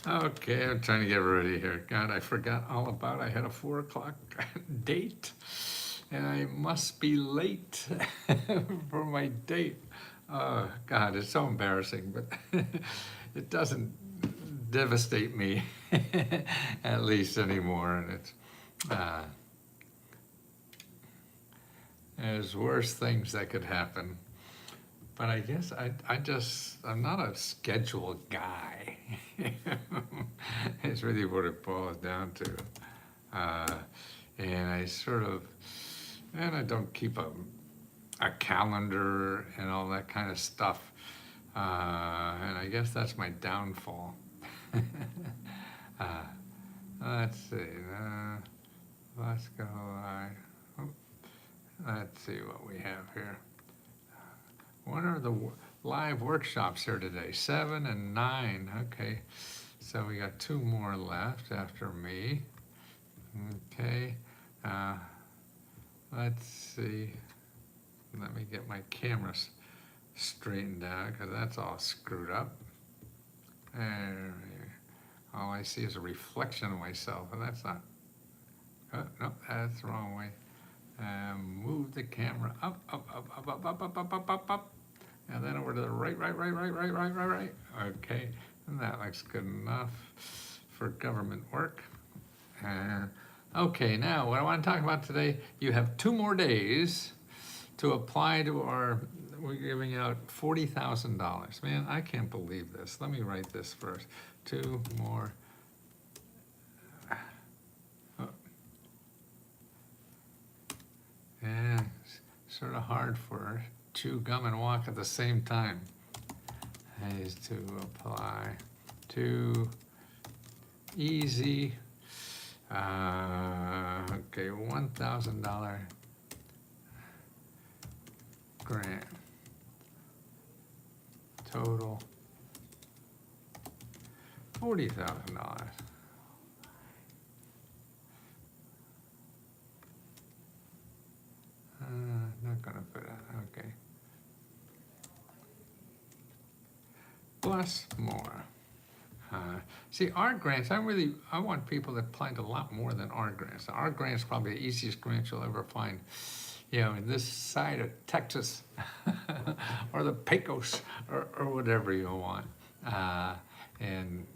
Okay, I'm trying to get ready here. God, I forgot all about I had a 4 o'clock date, and I must be late for my date. God, it's so embarrassing, but it doesn't devastate me at least anymore. And uh, there's worse things that could happen. But I guess I'm not a scheduled guy. It's really what it boils down to. Uh, and I don't keep a calendar and all that kind of stuff. And I guess that's my downfall. uh, let's see. Let's go. Let's see what we have here. What are the live workshops here today? 7 and 9. Okay, so we got 2 more left after me. Okay, let's see. Let me get my camera straightened out because that's all screwed up. And all I see is a reflection of myself, and that's not. Oh, no, that's the wrong way. Move the camera up, up, up, up, up, up, up, up, up, up, up, and then over to the right. Okay, and that looks good enough for government work. Okay, now what I want to talk about today, you have 2 more days to apply to we're giving out $40,000. Man, I can't believe this. Let me write this first. 2 more. Yeah, it's sort of hard for chew gum and walk at the same time. Is to apply to easy. Okay, $1,000 grant. Total $40,000. Not gonna put it, okay. Plus more. See, art grants, I want people that apply to a lot more than art grants. The art grant's probably the easiest grant you'll ever find, in this side of Texas or the Pecos or whatever you want. And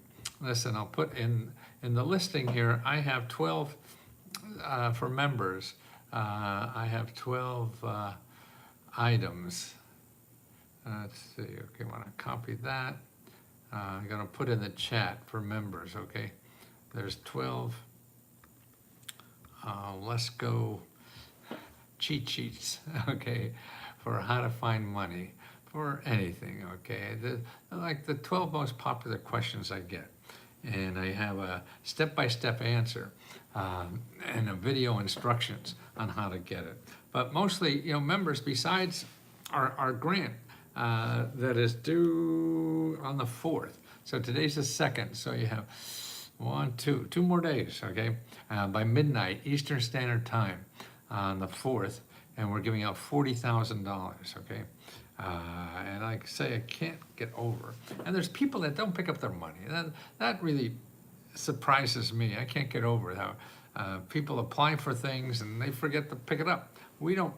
listen, I'll put in the listing here, I have 12 for members. I have 12 items. Let's see, okay, I want to copy that. I'm going to put in the chat for members, okay? There's 12 Let's Go cheat sheets, okay, for how to find money for anything, okay? Like the 12 most popular questions I get. And I have a step-by-step answer and a video instructions on how to get it. But mostly, members, besides our grant that is due on the 4th. So today's the 2nd, so you have 2 more days, okay? By midnight, Eastern Standard Time on the 4th, and we're giving out $40,000, okay? And like I say, I can't get over. And there's people that don't pick up their money. That really surprises me. I can't get over how people apply for things and they forget to pick it up. We don't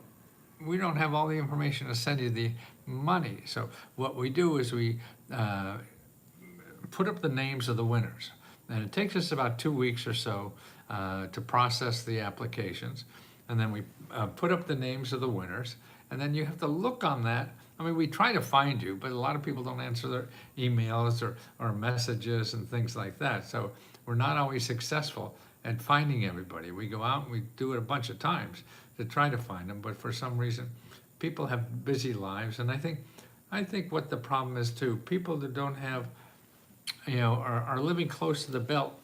have all the information to send you the money. So what we do is we put up the names of the winners. And it takes us about 2 weeks or so to process the applications. And then we put up the names of the winners. And then you have to look on that. I mean, we try to find you, but a lot of people don't answer their emails or messages and things like that. So we're not always successful at finding everybody. We go out and we do it a bunch of times to try to find them, but for some reason, people have busy lives. And I think what the problem is too, people that don't have, are living close to the belt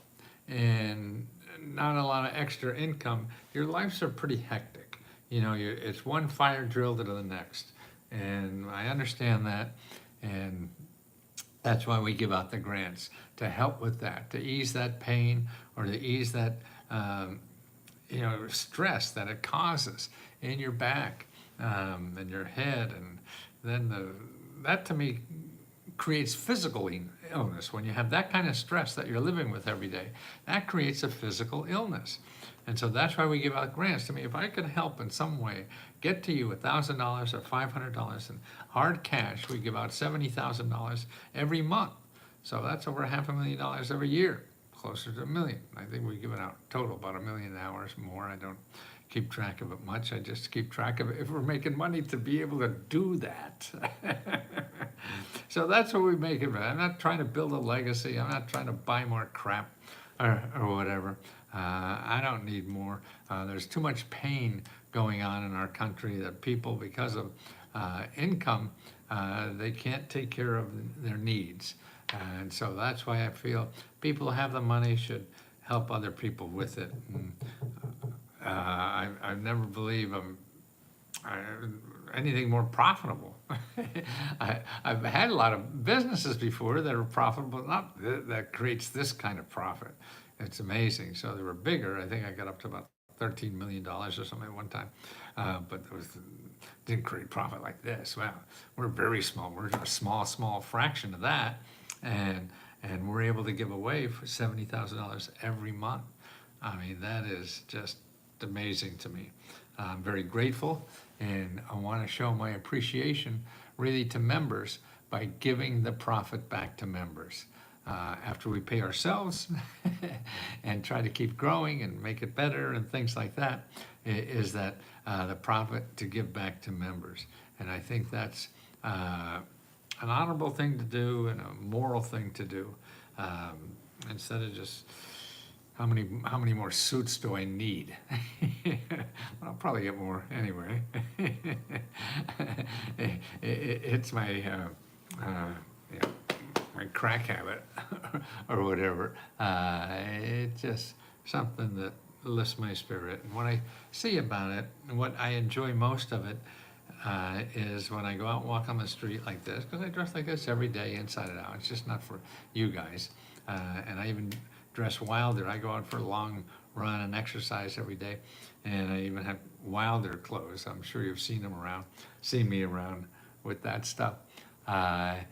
and not a lot of extra income, your lives are pretty hectic. It's one fire drill to the next. And I understand that. And that's why we give out the grants, to help with that, to ease that pain or to ease that, stress that it causes in your back and your head. And then that to me creates physical illness. When you have that kind of stress that you're living with every day, that creates a physical illness. And so that's why we give out grants. To me, if I could help in some way get to you $1,000 or $500 in hard cash, we give out $70,000 every month. So that's over $500,000 every year, closer to $1 million. I think we've given out total about 1 million hours more. I don't keep track of it much. I just keep track of it if we're making money to be able to do that. So that's what we make of it. I'm not trying to build a legacy. I'm not trying to buy more crap or whatever. I don't need more. There's too much pain going on in our country that people, because of income, they can't take care of their needs. And so that's why I feel people who have the money should help other people with it. And, I never believe anything more profitable. I've had a lot of businesses before that are profitable, not that creates this kind of profit. It's amazing. So they were bigger. I think I got up to about $13 million or something at one time, but it didn't create profit like this. Well, we're very small. We're a small fraction of that, and we're able to give away for $70,000 every month. I mean, that is just amazing to me. I'm very grateful, and I want to show my appreciation really to members by giving the profit back to members. After we pay ourselves and try to keep growing and make it better and things like that, is that the profit to give back to members. And I think that's an honorable thing to do and a moral thing to do, instead of just how many more suits do I need? I'll probably get more anyway. It's my my crack habit or whatever. It's just something that lifts my spirit. And when I see about it, what I enjoy most of it is when I go out and walk on the street like this, because I dress like this every day, inside and out. It's just not for you guys. And I even dress wilder. I go out for a long run and exercise every day, and I even have wilder clothes. I'm sure you've seen me around with that stuff. And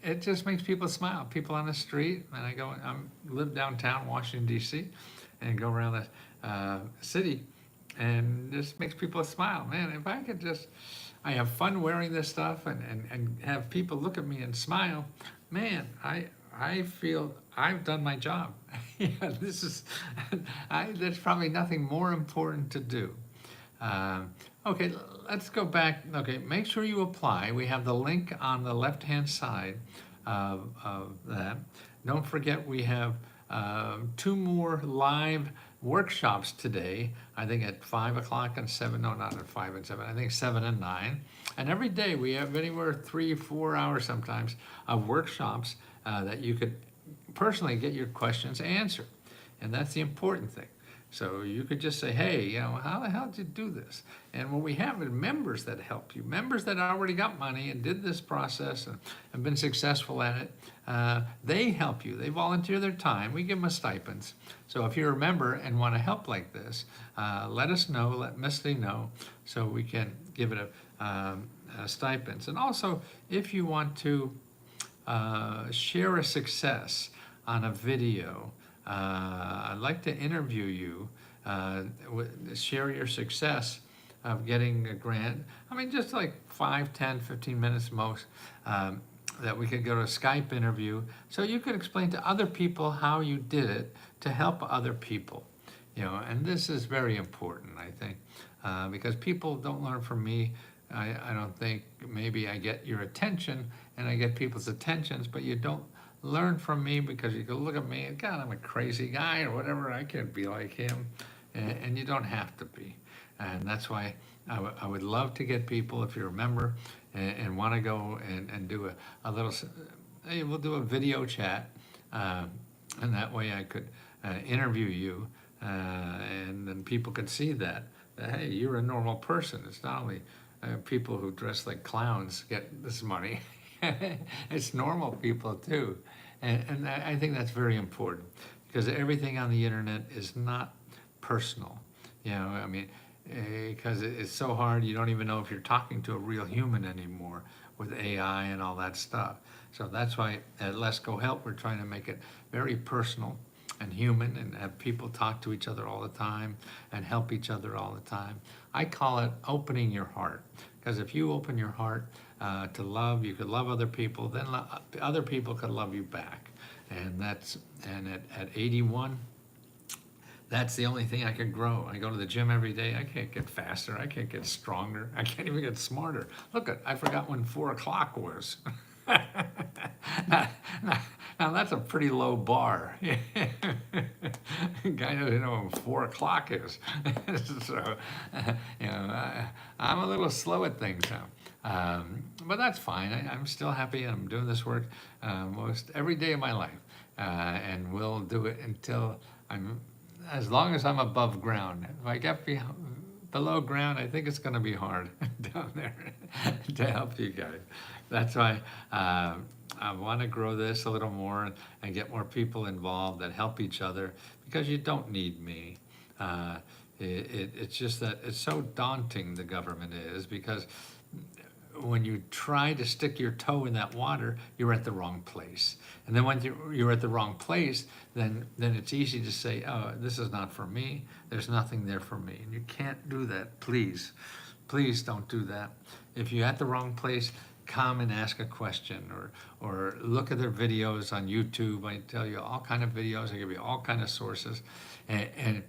it just makes people smile. People on the street, and I live downtown Washington, D.C., and go around the city, and just makes people smile. Man, if I could I have fun wearing this stuff and have people look at me and smile, man, I feel I've done my job. There's probably nothing more important to do. Okay, let's go back. Okay, make sure you apply. We have the link on the left-hand side of that. Don't forget we have 2 more live workshops today. I think at 5 o'clock and 7. No, not at 5 and 7. I think 7 and 9. And every day we have anywhere 3-4 hours sometimes of workshops that you could personally get your questions answered. And that's the important thing. So you could just say, hey, how the hell did you do this? And what we have is members that help you, members that already got money and did this process and have been successful at it. They help you. They volunteer their time. We give them a stipends. So if you're a member and want to help like this, let us know, let Misty know, so we can give it a stipends. And also, if you want to share a success on a video, I'd like to interview you, share your success of getting a grant. I mean, just like 5, 10, 15 minutes most, that we could go to a Skype interview, so you could explain to other people how you did it to help other people. And this is very important, I think, because people don't learn from me. I don't think. Maybe I get your attention and I get people's attentions, but you don't learn from me because you can look at me and, God, I'm a crazy guy or whatever. I can't be like him. And you don't have to be. And that's why I would love to get people, if you're a member and want to go and do a little, hey, we'll do a video chat. And that way I could interview you, and then people could see that, hey, you're a normal person. It's not only people who dress like clowns get this money. It's normal people too. And I think that's very important, because everything on the internet is not personal. I mean, because it's so hard. You don't even know if you're talking to a real human anymore with AI and all that stuff. So that's why at Let's Go Help, we're trying to make it very personal and human and have people talk to each other all the time and help each other all the time. I call it opening your heart, because if you open your heart to love, you could love other people, then other people could love you back. And at 81, that's the only thing I can grow. I go to the gym every day. I can't get faster. I can't get stronger. I can't even get smarter. Look, I forgot when 4 o'clock was. Now that's a pretty low bar. Guy doesn't know when 4 o'clock is. So, I'm a little slow at things now. But that's fine. I'm still happy. I'm doing this work most every day of my life. And we'll do it until as long as I'm above ground. If I get below ground, I think it's going to be hard down there to help you guys. That's why I want to grow this a little more and get more people involved that help each other, because you don't need me. It's just that it's so daunting, the government is, because when you try to stick your toe in that water, you're at the wrong place. And then when you're at the wrong place, then it's easy to say, oh, this is not for me. There's nothing there for me. And you can't do that. Please don't do that. If you're at the wrong place, come and ask a question, or look at their videos on YouTube. I tell you all kind of videos. I give you all kind of sources, and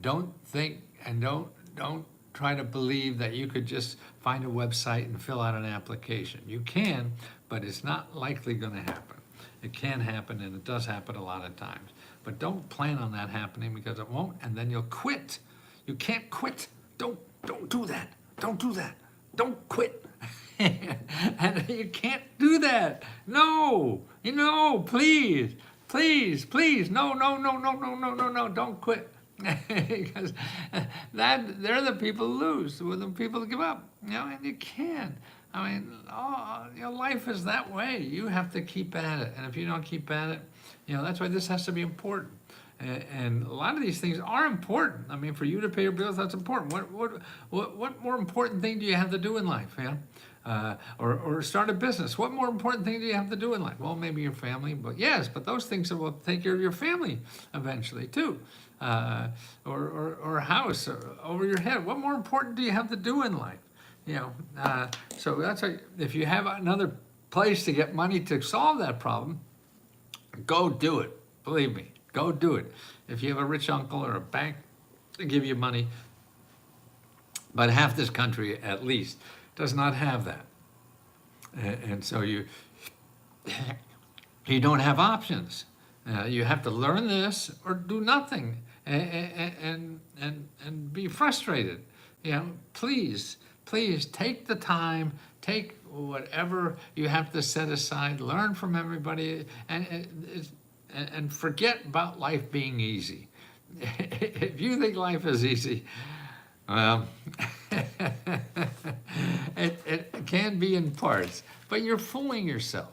don't think and don't try to believe that you could just find a website and fill out an application. You can, but it's not likely going to happen. It can happen, and it does happen a lot of times. But don't plan on that happening, because it won't, and then you'll quit. You can't quit. Don't do that. Don't do that. Don't quit. And you can't do that. No, please, no, don't quit. Because they're the people who lose, they're the people who give up, and you can't. I mean, life is that way. You have to keep at it, and if you don't keep at it, that's why this has to be important. And a lot of these things are important. I mean, for you to pay your bills, that's important. What more important thing do you have to do in life? Or start a business. What more important thing do you have to do in life? Well, maybe your family, but those things will take care of your family eventually too. Or a house over your head. What more important do you have to do in life? So that's if you have another place to get money to solve that problem, go do it. Believe me, go do it. If you have a rich uncle or a bank to give you money, but half this country at least does not have that, and so you don't have options. You have to learn this or do nothing, and be frustrated. Please take the time, take whatever you have to set aside, learn from everybody, and forget about life being easy. If you think life is easy, well, it can be in parts, but you're fooling yourself.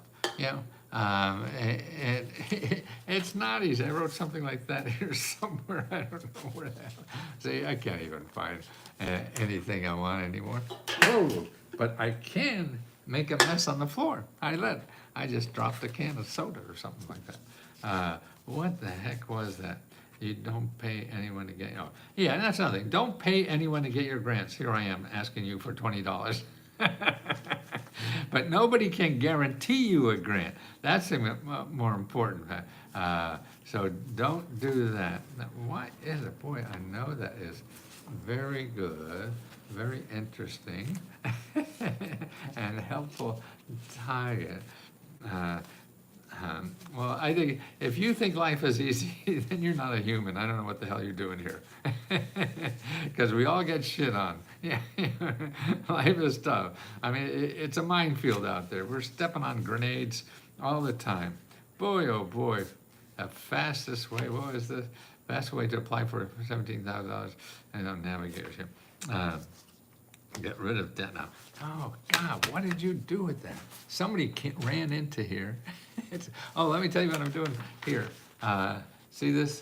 It's not easy. I wrote something like that here somewhere. I don't know where that. See, I can't even find anything I want anymore. Whoa! But I can make a mess on the floor. I just dropped a can of soda or something like that. What the heck was that? You don't pay anyone to get. Yeah, that's another thing. Don't pay anyone to get your grants. Here I am asking you for $20. But nobody can guarantee you a grant. That's more important. So don't do that. Now, what is it? Boy, I know that is very good, very interesting, and helpful target. Well, I think if you think life is easy, then you're not a human. I don't know what the hell you're doing here. Because we all get shit on. Yeah, life is tough. I mean, it's a minefield out there. We're stepping on grenades all the time. Boy, oh boy, the fastest way, what is the fastest way to apply for $17,000? I don't navigate here. Get rid of debt now. Oh, God, what did you do with that? Somebody ran into here. Let me tell you what I'm doing here. See this?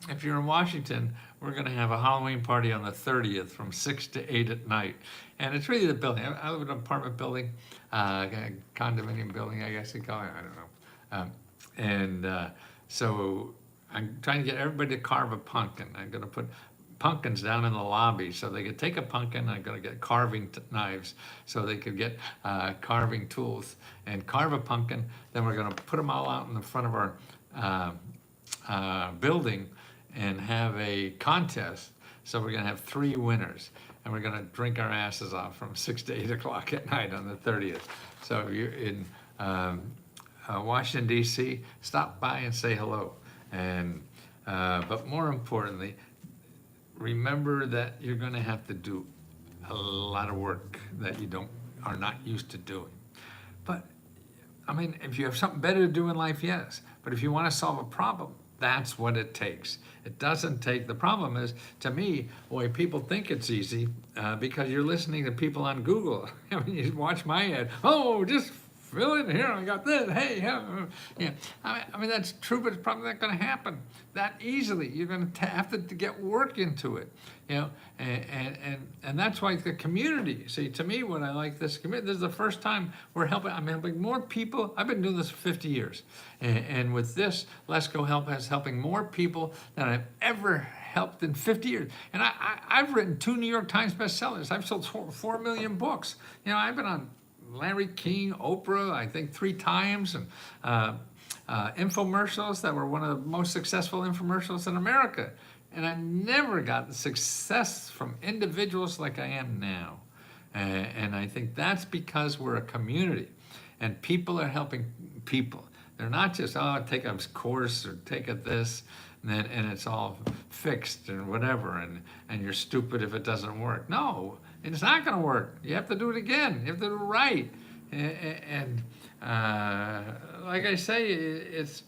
If you're in Washington, we're going to have a Halloween party on the 30th from 6 to 8 at night. And it's really the building. I live in an apartment building, condominium building, I guess you call it. I don't know. So I'm trying to get everybody to carve a pumpkin. I'm going to put pumpkins down in the lobby so they could take a pumpkin. I'm going to get carving knives so they could get carving tools and carve a pumpkin. Then we're going to put them all out in the front of our building and have a contest. So we're going to have 3 winners, and we're going to drink our asses off from 6 to 8 o'clock at night on the 30th. So if you're in Washington, D.C., stop by and say hello. And but more importantly, remember that you're going to have to do a lot of work that you are not used to doing. But I mean, if you have something better to do in life, yes. But if you want to solve a problem, that's what it takes. It doesn't take, the problem is, to me, boy, people think it's easy because you're listening to people on Google. I mean, you watch my ad, oh, just fill in here, I got this, hey, yeah. I mean, that's true, but it's probably not going to happen that easily. You're going to have to get work into it, you know, and that's why the community, see, to me, what I like this community, this is the first time I'm helping more people. I've been doing this for 50 years, and with this, Let's Go Help is helping more people than I've ever helped in 50 years. And I've written 2 New York Times bestsellers. I've sold 4 million books. You know, I've been on Larry King, Oprah, I think 3 times, and infomercials that were one of the most successful infomercials in America. And I never got the success from individuals like I am now. And I think that's because we're a community, and people are helping people. They're not just, oh, take a course or take a this, and it's all fixed and whatever, and you're stupid if it doesn't work. No, it's not going to work. You have to do it again. You have to do it right. And like I say, it's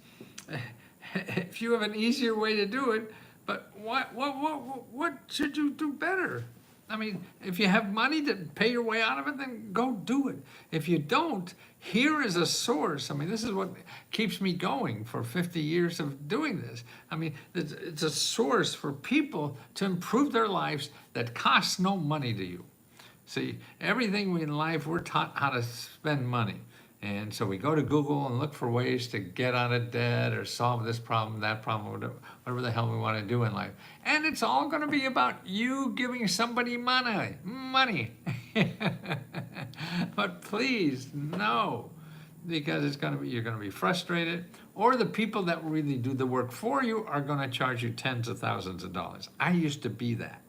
if you have an easier way to do it, but what should you do better? I mean, if you have money to pay your way out of it, then go do it. If you don't, here is a source. I mean, this is what keeps me going for 50 years of doing this. I mean, it's a source for people to improve their lives that costs no money to you. See, everything in life, we're taught how to spend money. And so we go to Google and look for ways to get out of debt or solve this problem, that problem, whatever the hell we want to do in life. And it's all going to be about you giving somebody money. But please, no, because you're going to be frustrated, or the people that really do the work for you are going to charge you tens of thousands of dollars. I used to be that,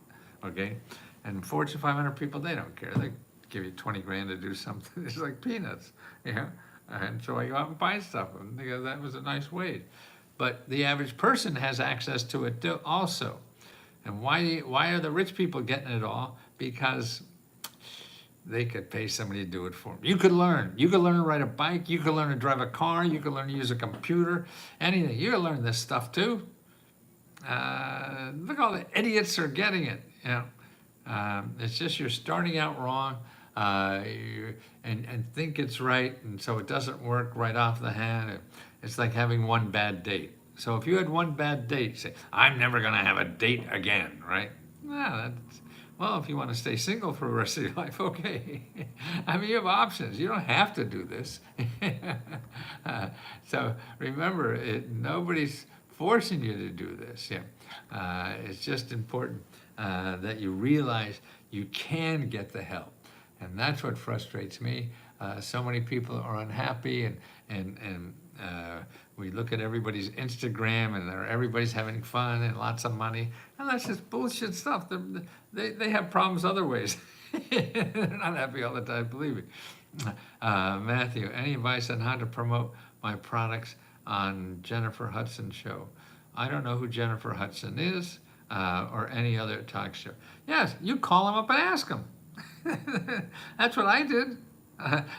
okay? And Fortune 500 people, they don't care. They give you 20 grand to do something. It's like peanuts, you know? And so I go out and buy stuff, and because that was a nice wage. But the average person has access to it also. And why are the rich people getting it all? Because they could pay somebody to do it for them. You could learn. You could learn to ride a bike. You could learn to drive a car. You could learn to use a computer. Anything. You could learn this stuff too. Look, all the idiots are getting it, you know? It's just you're starting out wrong and think it's right, and so it doesn't work right off the hand. It's like having one bad date. So if you had one bad date, say, I'm never going to have a date again, right? Well, if you want to stay single for the rest of your life, okay. I mean, you have options. You don't have to do this. So remember, nobody's forcing you to do this. Yeah, it's just important that you realize you can get the help, and that's what frustrates me. So many people are unhappy, and we look at everybody's Instagram, and everybody's having fun and lots of money, and that's just bullshit stuff. They have problems other ways. They're not happy all the time, believe me. Matthew, any advice on how to promote my products on Jennifer Hudson show? I don't know who Jennifer Hudson is, or any other talk show. Yes, you call them up and ask them. That's what I did.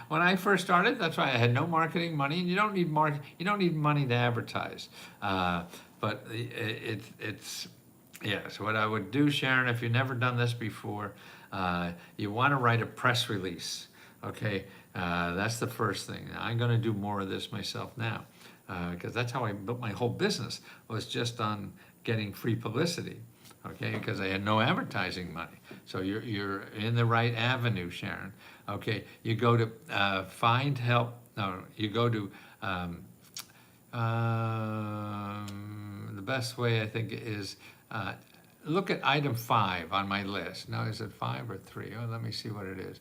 When I first started, that's why I had no marketing money, and you don't need money to advertise. But it's so what I would do, Sharon, if you've never done this before, you want to write a press release. Okay, that's the first thing. I'm going to do more of this myself now, because that's how I built my whole business, was just on getting free publicity. okay, because they had no advertising money. So you're in the right avenue, Sharon. Okay, you go to find help. No, you go to the best way I think is look at item 5 on my list. Now is it 5 or 3? Oh, let me see what it is.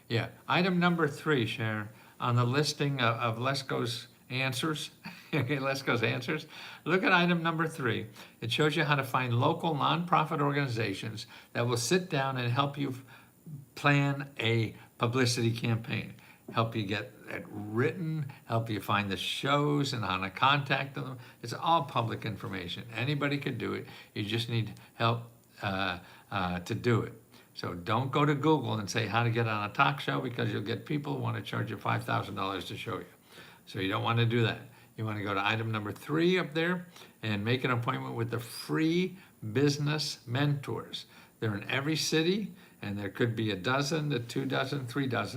Yeah, item number 3, Sharon, on the listing of Lesko's answers. Okay, Lesko's answers. Look at item number 3. It shows you how to find local nonprofit organizations that will sit down and help you plan a publicity campaign, help you get it written, help you find the shows and how to contact them. It's all public information. Anybody could do it. You just need help to do it. So don't go to Google and say how to get on a talk show, because you'll get people who want to charge you $5,000 to show you. So you don't want to do that. You want to go to item number 3 up there and make an appointment with the free business mentors. They're in every city, and there could be 12 to 24, 36,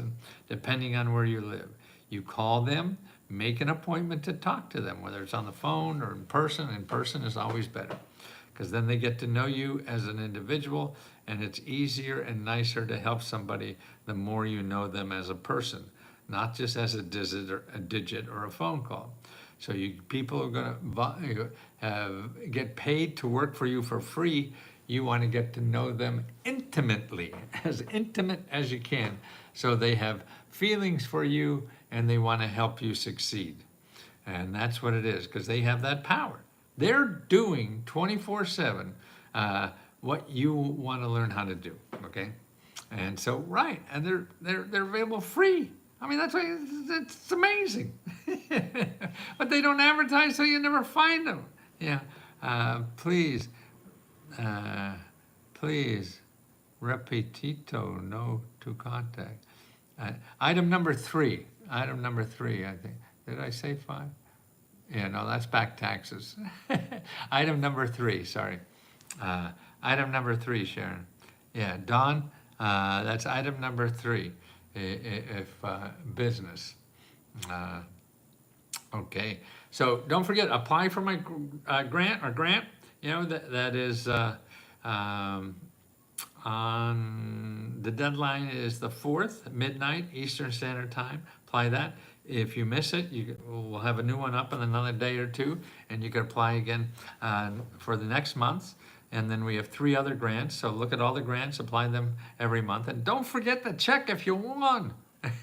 depending on where you live. You call them, make an appointment to talk to them, whether it's on the phone or in person. In person is always better, because then they get to know you as an individual, and it's easier and nicer to help somebody the more you know them as a person, not just as a digit or a phone call. So people are going to get paid to work for you for free. You want to get to know them intimately, as intimate as you can, so they have feelings for you and they want to help you succeed. And that's what it is, because they have that power. They're doing 24/7 what you want to learn how to do, okay? And so, right, and they're available free. I mean, that's why it's amazing. But they don't advertise, so you never find them. Yeah, please, repetito, no to contact. Item number 3, I think. Did I say 5? Yeah, no, that's back taxes. Item number 3, sorry. Item number 3, Sharon. Yeah, Don, that's item number 3, if business. Okay, so don't forget, apply for my grant. You know, that is on, the deadline is the 4th, midnight, Eastern Standard Time. Apply that. If you miss it, we'll have a new one up in another day or 2, and you can apply again for the next month. And then we have 3 other grants, so look at all the grants, apply them every month. And don't forget to check if you won.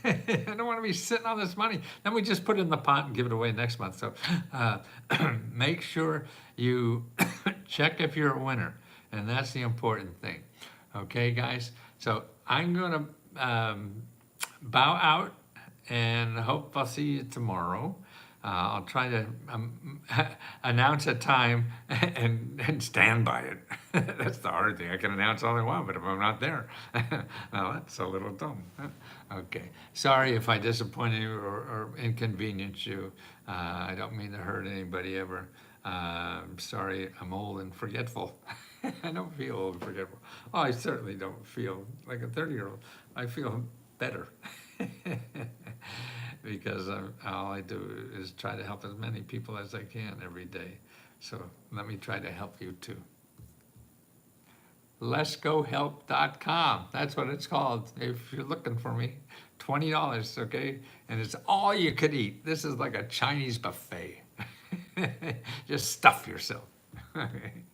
I don't want to be sitting on this money. Then we just put it in the pot and give it away next month. So make sure you check if you're a winner. And that's the important thing. Okay, guys? So I'm going to bow out and hope I'll see you tomorrow. I'll try to announce a time and stand by it. That's the hard thing. I can announce all I want, but if I'm not there, well, that's a little dumb. Okay. Sorry if I disappointed you or inconvenienced you. I don't mean to hurt anybody ever. I'm sorry, I'm old and forgetful. I don't feel old and forgetful. Oh, I certainly don't feel like a 30-year-old. I feel better. Because all I do is try to help as many people as I can every day. So let me try to help you too. LetsGoHelp.com. That's what it's called. If you're looking for me, $20, okay? And it's all you could eat. This is like a Chinese buffet. Just stuff yourself. Okay.